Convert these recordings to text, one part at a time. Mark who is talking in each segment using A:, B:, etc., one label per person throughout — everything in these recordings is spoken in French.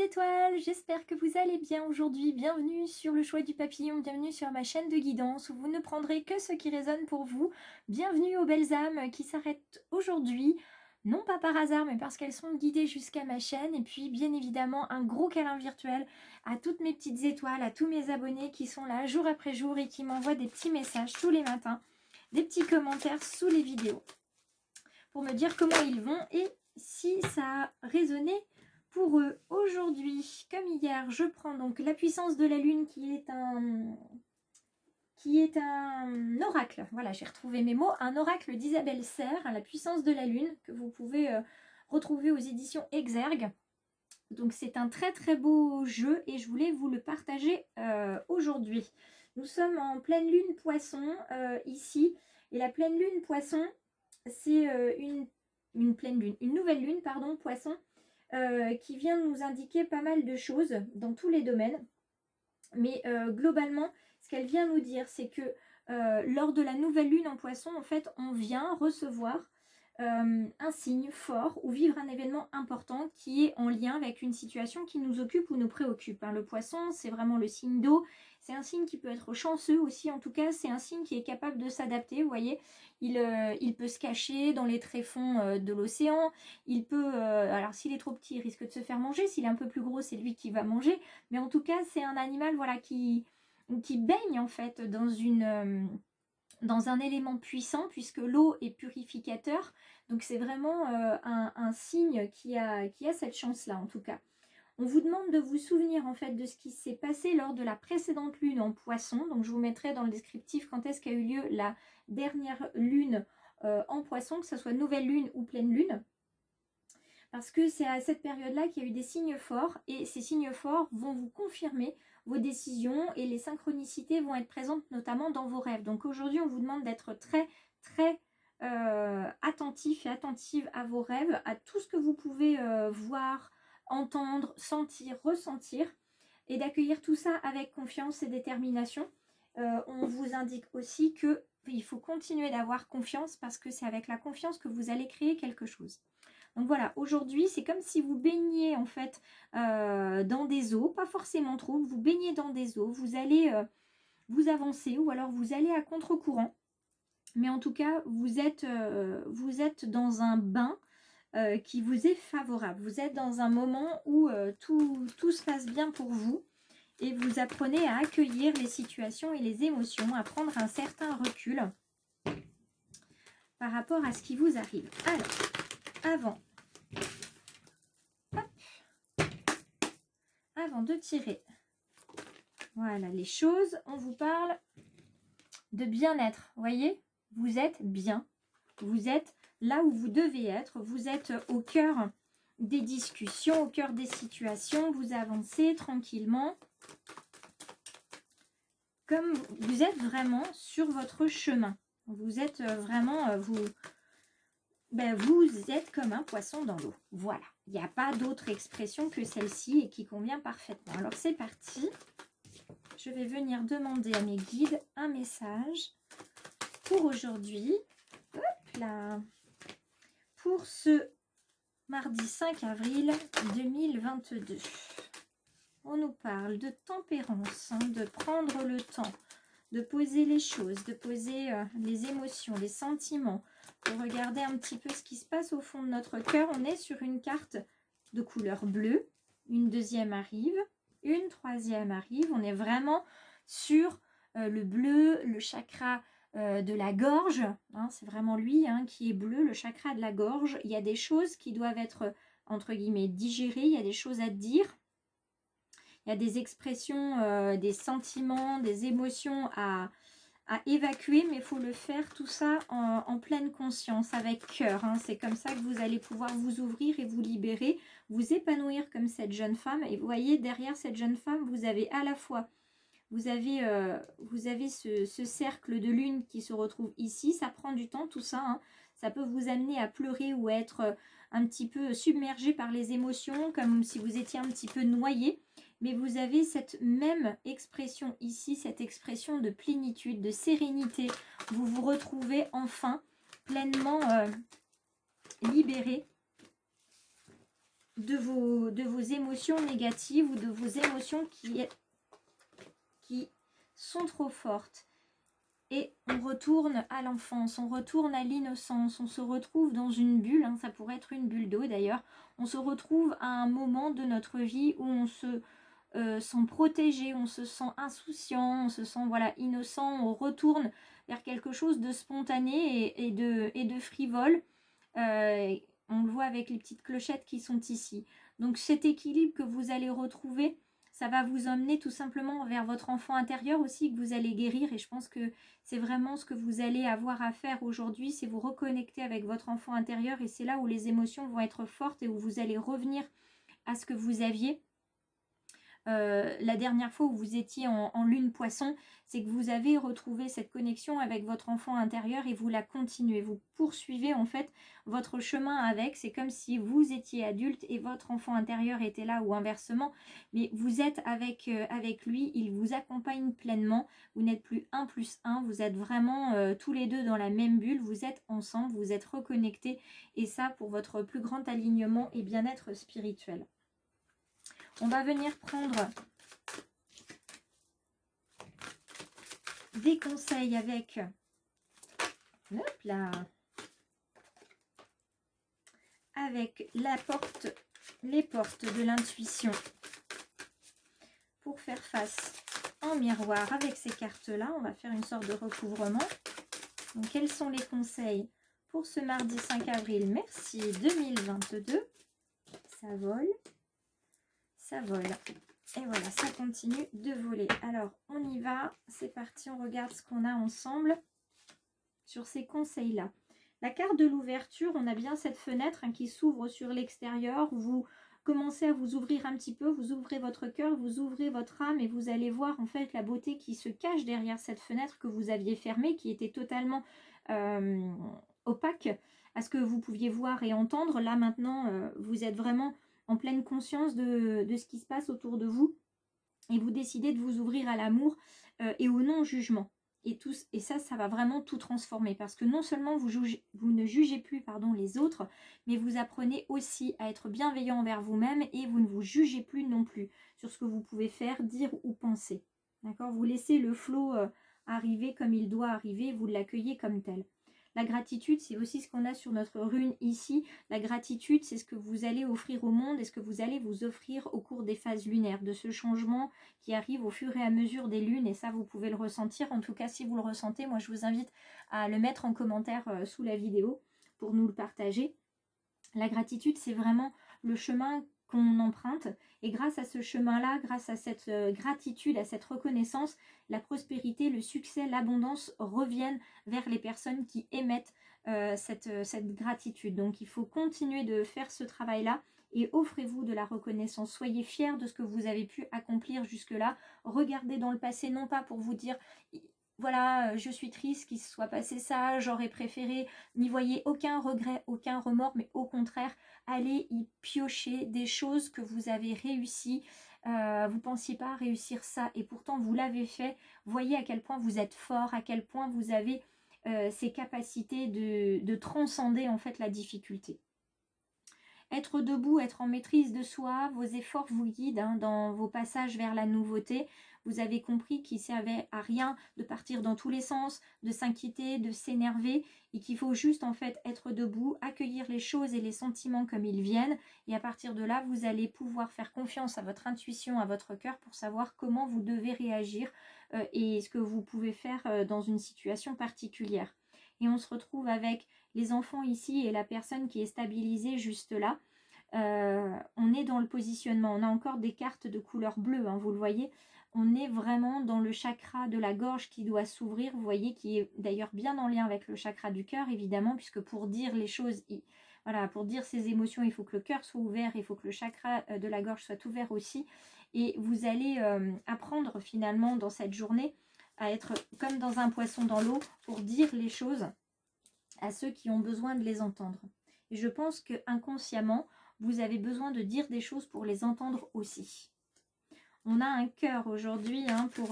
A: étoiles, j'espère que vous allez bien aujourd'hui. Bienvenue sur le choix du papillon, bienvenue sur ma chaîne de guidance où vous ne prendrez que ce qui résonne pour vous. Bienvenue aux belles âmes qui s'arrêtent aujourd'hui, non pas par hasard mais parce qu'elles sont guidées jusqu'à ma chaîne. Et puis bien évidemment un gros câlin virtuel à toutes mes petites étoiles, à tous mes abonnés qui sont là jour après jour et qui m'envoient des petits messages tous les matins, des petits commentaires sous les vidéos pour me dire comment ils vont et si ça a résonné pour eux. Aujourd'hui, comme hier, je prends donc la puissance de la lune qui est un oracle. Voilà, j'ai retrouvé mes mots. Un oracle d'Isabelle Serre, la puissance de la lune, que vous pouvez retrouver aux éditions Exergue. Donc c'est un très très beau jeu et je voulais vous le partager aujourd'hui. Nous sommes en pleine lune poisson ici. Et la pleine lune poisson, c'est une pleine lune, une nouvelle lune, pardon, poisson, qui vient nous indiquer pas mal de choses dans tous les domaines. Mais globalement, ce qu'elle vient nous dire, c'est que lors de la nouvelle lune en poisson, en fait, on vient recevoir un signe fort ou vivre un événement important qui est en lien avec une situation qui nous occupe ou nous préoccupe. Le poisson, c'est vraiment le signe d'eau. C'est un signe qui peut être chanceux aussi. En tout cas, c'est un signe qui est capable de s'adapter. Vous voyez, il peut se cacher dans les tréfonds de l'océan. Il peut, alors s'il est trop petit, il risque de se faire manger. S'il est un peu plus gros, c'est lui qui va manger. Mais en tout cas, c'est un animal voilà, qui baigne en fait dans un élément puissant puisque l'eau est purificateur. Donc c'est vraiment un signe qui a cette chance-là en tout cas. On vous demande de vous souvenir en fait de ce qui s'est passé lors de la précédente lune en poisson. Donc je vous mettrai dans le descriptif quand est-ce qu'a eu lieu la dernière lune en poisson, que ce soit nouvelle lune ou pleine lune. Parce que c'est à cette période-là qu'il y a eu des signes forts et ces signes forts vont vous confirmer vos décisions et les synchronicités vont être présentes notamment dans vos rêves. Donc aujourd'hui, on vous demande d'être très, très attentif et attentive à vos rêves, à tout ce que vous pouvez voir, entendre, sentir, ressentir et d'accueillir tout ça avec confiance et détermination. On vous indique aussi qu'il faut continuer d'avoir confiance parce que c'est avec la confiance que vous allez créer quelque chose. Donc voilà, aujourd'hui, c'est comme si vous baigniez en fait dans des eaux, pas forcément trop, vous baignez dans des eaux, vous allez vous avancer ou alors vous allez à contre-courant. Mais en tout cas, vous êtes dans un bain qui vous est favorable. Vous êtes dans un moment où tout se passe bien pour vous et vous apprenez à accueillir les situations et les émotions, à prendre un certain recul par rapport à ce qui vous arrive. Alors, avant de tirer, voilà les choses, on vous parle de bien-être. Vous voyez, vous êtes bien, vous êtes là où vous devez être, vous êtes au cœur des discussions, au cœur des situations, vous avancez tranquillement, comme vous êtes vraiment sur votre chemin. Vous êtes vraiment, vous êtes comme un poisson dans l'eau. Voilà, il n'y a pas d'autre expression que celle-ci et qui convient parfaitement. Alors c'est parti. Je vais venir demander à mes guides un message pour aujourd'hui. Hop là. Pour ce mardi 5 avril 2022. On nous parle de tempérance, de prendre le temps, de poser les choses, de poser les émotions, les sentiments, de regarder un petit peu ce qui se passe au fond de notre cœur. On est sur une carte de couleur bleue, une deuxième arrive, une troisième arrive. On est vraiment sur le bleu, le chakra de la gorge. C'est vraiment lui qui est bleu, le chakra de la gorge. Il y a des choses qui doivent être, entre guillemets, digérées. Il y a des choses à dire. Il y a des expressions, des sentiments, des émotions à évacuer, mais il faut le faire tout ça en pleine conscience, avec cœur. C'est comme ça que vous allez pouvoir vous ouvrir et vous libérer, vous épanouir comme cette jeune femme. Et vous voyez, derrière cette jeune femme, vous avez à la fois, vous avez ce cercle de lune qui se retrouve ici. Ça prend du temps tout ça. Ça peut vous amener à pleurer ou à être un petit peu submergé par les émotions, comme si vous étiez un petit peu noyé. Mais vous avez cette même expression ici, cette expression de plénitude, de sérénité. Vous vous retrouvez enfin pleinement libéré. de vos émotions négatives ou de vos émotions qui sont trop fortes. Et on retourne à l'enfance, on retourne à l'innocence, on se retrouve dans une bulle, hein, ça pourrait être une bulle d'eau d'ailleurs, on se retrouve à un moment de notre vie où on se sent protégé, on se sent insouciant, on se sent voilà, innocent, on retourne vers quelque chose de spontané et de frivole. On le voit avec les petites clochettes qui sont ici. Donc cet équilibre que vous allez retrouver, ça va vous emmener tout simplement vers votre enfant intérieur aussi que vous allez guérir. Et je pense que c'est vraiment ce que vous allez avoir à faire aujourd'hui, c'est vous reconnecter avec votre enfant intérieur. Et c'est là où les émotions vont être fortes et où vous allez revenir à ce que vous aviez. La dernière fois où vous étiez en lune poisson, c'est que vous avez retrouvé cette connexion avec votre enfant intérieur et vous la continuez, vous poursuivez en fait votre chemin avec. C'est comme si vous étiez adulte et votre enfant intérieur était là ou inversement, mais vous êtes avec lui, il vous accompagne pleinement, vous n'êtes plus 1 plus 1, vous êtes vraiment tous les deux dans la même bulle, vous êtes ensemble, vous êtes reconnectés et ça pour votre plus grand alignement et bien-être spirituel. On va venir prendre des conseils avec hop là, avec les portes de l'intuition pour faire face en miroir avec ces cartes-là. On va faire une sorte de recouvrement. Donc, quels sont les conseils pour ce mardi 5 avril? Merci 2022. Ça vole. Ça vole. Et voilà, ça continue de voler. Alors, on y va. C'est parti, on regarde ce qu'on a ensemble sur ces conseils-là. La carte de l'ouverture, on a bien cette fenêtre hein, qui s'ouvre sur l'extérieur. Vous commencez à vous ouvrir un petit peu, vous ouvrez votre cœur, vous ouvrez votre âme et vous allez voir en fait la beauté qui se cache derrière cette fenêtre que vous aviez fermée, qui était totalement opaque à ce que vous pouviez voir et entendre. Là maintenant, vous êtes vraiment en pleine conscience de ce qui se passe autour de vous et vous décidez de vous ouvrir à l'amour et au non-jugement. Et ça va vraiment tout transformer parce que non seulement vous ne jugez plus les autres, mais vous apprenez aussi à être bienveillant envers vous-même et vous ne vous jugez plus non plus sur ce que vous pouvez faire, dire ou penser. D'accord? Vous laissez le flot arriver comme il doit arriver, vous l'accueillez comme tel. La gratitude, c'est aussi ce qu'on a sur notre rune ici. La gratitude, c'est ce que vous allez offrir au monde et ce que vous allez vous offrir au cours des phases lunaires, de ce changement qui arrive au fur et à mesure des lunes. Et ça, vous pouvez le ressentir. En tout cas, si vous le ressentez, moi, je vous invite à le mettre en commentaire sous la vidéo pour nous le partager. La gratitude, c'est vraiment le chemin qu'on emprunte. Et grâce à ce chemin-là, grâce à cette gratitude, à cette reconnaissance, la prospérité, le succès, l'abondance reviennent vers les personnes qui émettent cette gratitude. Donc, il faut continuer de faire ce travail-là et offrez-vous de la reconnaissance. Soyez fiers de ce que vous avez pu accomplir jusque-là. Regardez dans le passé, non pas pour vous dire... Voilà, je suis triste qu'il se soit passé ça, j'aurais préféré. N'y voyez aucun regret, aucun remords, mais au contraire, allez y piocher des choses que vous avez réussi. Vous ne pensiez pas réussir ça et pourtant vous l'avez fait. Voyez à quel point vous êtes fort, à quel point vous avez ces capacités de transcender en fait la difficulté. Être debout, être en maîtrise de soi, vos efforts vous guident hein, dans vos passages vers la nouveauté. Vous avez compris qu'il ne servait à rien de partir dans tous les sens, de s'inquiéter, de s'énerver et qu'il faut juste en fait être debout, accueillir les choses et les sentiments comme ils viennent. Et à partir de là, vous allez pouvoir faire confiance à votre intuition, à votre cœur pour savoir comment vous devez réagir et ce que vous pouvez faire dans une situation particulière. Et on se retrouve avec les enfants ici et la personne qui est stabilisée juste là. On est dans le positionnement. On a encore des cartes de couleur bleue, hein, vous le voyez. On est vraiment dans le chakra de la gorge qui doit s'ouvrir, vous voyez, qui est d'ailleurs bien en lien avec le chakra du cœur, évidemment, puisque pour dire les choses, voilà, pour dire ses émotions, il faut que le cœur soit ouvert, il faut que le chakra de la gorge soit ouvert aussi. Et vous allez apprendre finalement dans cette journée à être comme dans un poisson dans l'eau pour dire les choses à ceux qui ont besoin de les entendre. Et je pense que inconsciemment, vous avez besoin de dire des choses pour les entendre aussi. On a un cœur aujourd'hui hein, pour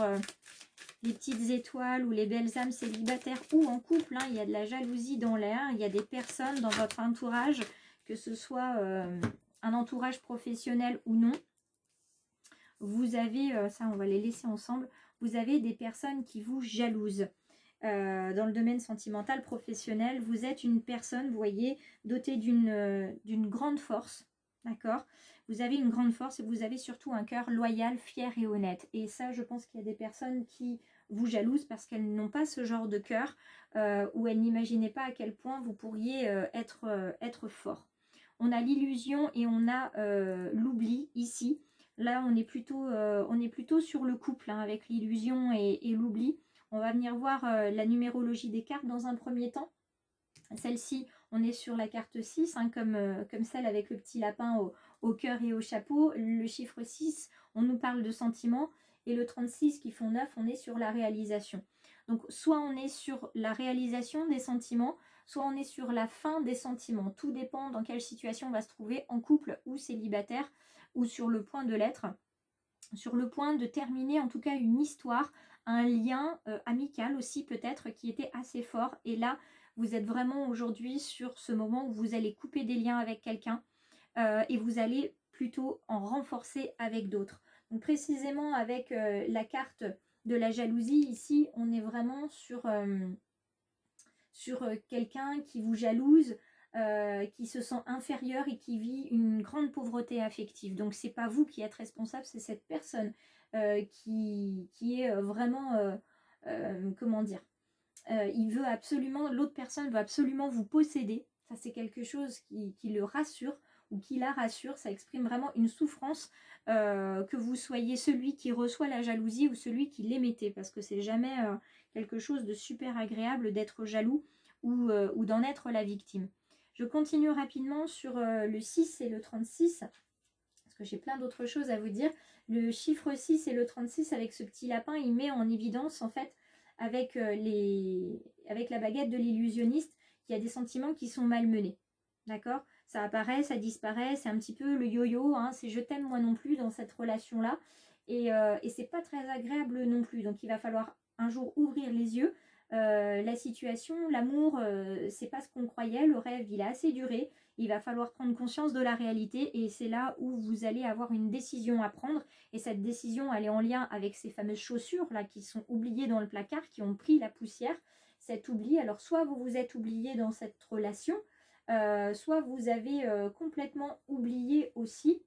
A: les petites étoiles ou les belles âmes célibataires ou en couple. Hein, il y a de la jalousie dans l'air, il y a des personnes dans votre entourage, que ce soit un entourage professionnel ou non, vous avez, ça on va les laisser ensemble, vous avez des personnes qui vous jalousent. Dans le domaine sentimental, professionnel, vous êtes une personne, vous voyez, dotée d'une grande force, d'accord? Vous avez une grande force et vous avez surtout un cœur loyal, fier et honnête. Et ça, je pense qu'il y a des personnes qui vous jalousent parce qu'elles n'ont pas ce genre de cœur ou elles n'imaginaient pas à quel point vous pourriez être fort. On a l'illusion et on a l'oubli ici. Là, on est plutôt sur le couple hein, avec l'illusion et l'oubli. On va venir voir la numérologie des cartes dans un premier temps. Celle-ci, on est sur la carte 6, hein, comme celle avec le petit lapin au cœur et au chapeau. Le chiffre 6, on nous parle de sentiments. Et le 36 qui font 9, on est sur la réalisation. Donc, soit on est sur la réalisation des sentiments, soit on est sur la fin des sentiments. Tout dépend dans quelle situation on va se trouver, en couple ou célibataire, ou sur le point de l'être, sur le point de terminer en tout cas une histoire, un lien amical aussi peut-être qui était assez fort. Et là, vous êtes vraiment aujourd'hui sur ce moment où vous allez couper des liens avec quelqu'un et vous allez plutôt en renforcer avec d'autres. Donc précisément avec la carte de la jalousie, ici, on est vraiment sur quelqu'un qui vous jalouse, qui se sent inférieur et qui vit une grande pauvreté affective. Donc c'est pas vous qui êtes responsable, c'est cette personne qui est vraiment, comment dire, l'autre personne veut absolument vous posséder. Ça c'est quelque chose qui le rassure ou qui la rassure. Ça exprime vraiment une souffrance, que vous soyez celui qui reçoit la jalousie ou celui qui l'émettait, parce que c'est jamais quelque chose de super agréable d'être jaloux ou d'en être la victime. Je continue rapidement sur le 6 et le 36, parce que j'ai plein d'autres choses à vous dire. Le chiffre 6 et le 36 avec ce petit lapin, il met en évidence en fait avec la baguette de l'illusionniste qu'il y a des sentiments qui sont malmenés. D'accord? Ça apparaît, ça disparaît, c'est un petit peu le yo-yo, hein, c'est je t'aime moi non plus dans cette relation-là. Et c'est pas très agréable non plus. Donc il va falloir un jour ouvrir les yeux. La situation, l'amour, c'est pas ce qu'on croyait. Le rêve, il a assez duré. Il va falloir prendre conscience de la réalité et c'est là où vous allez avoir une décision à prendre. Et cette décision, elle est en lien avec ces fameuses chaussures là qui sont oubliées dans le placard, qui ont pris la poussière. Cet oubli, alors soit vous vous êtes oublié dans cette relation, soit vous avez complètement oublié aussi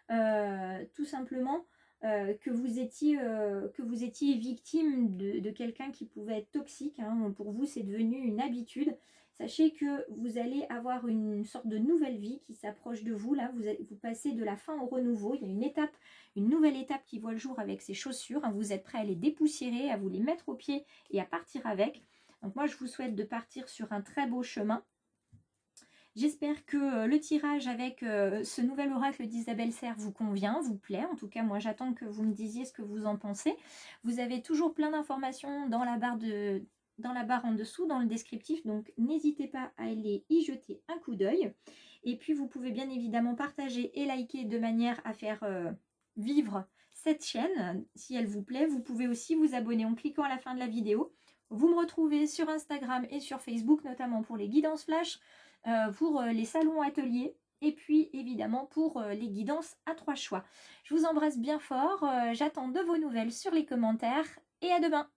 A: tout simplement que vous étiez victime de quelqu'un qui pouvait être toxique. Hein. Pour vous, c'est devenu une habitude. Sachez que vous allez avoir une sorte de nouvelle vie qui s'approche de vous. Là, vous passez de la fin au renouveau. Il y a une nouvelle étape qui voit le jour avec ces chaussures. Hein. Vous êtes prêt à les dépoussiérer, à vous les mettre au pied et à partir avec. Donc moi, je vous souhaite de partir sur un très beau chemin. J'espère que le tirage avec ce nouvel oracle d'Isabelle Serre vous convient, vous plaît. En tout cas, moi, j'attends que vous me disiez ce que vous en pensez. Vous avez toujours plein d'informations dans la barre en dessous, dans le descriptif. Donc, n'hésitez pas à aller y jeter un coup d'œil. Et puis, vous pouvez bien évidemment partager et liker de manière à faire vivre cette chaîne. Si elle vous plaît, vous pouvez aussi vous abonner en cliquant à la fin de la vidéo. Vous me retrouvez sur Instagram et sur Facebook, notamment pour les guidances flash, pour les salons ateliers et puis évidemment pour les guidances à 3 choix. Je vous embrasse bien fort, j'attends de vos nouvelles sur les commentaires et à demain.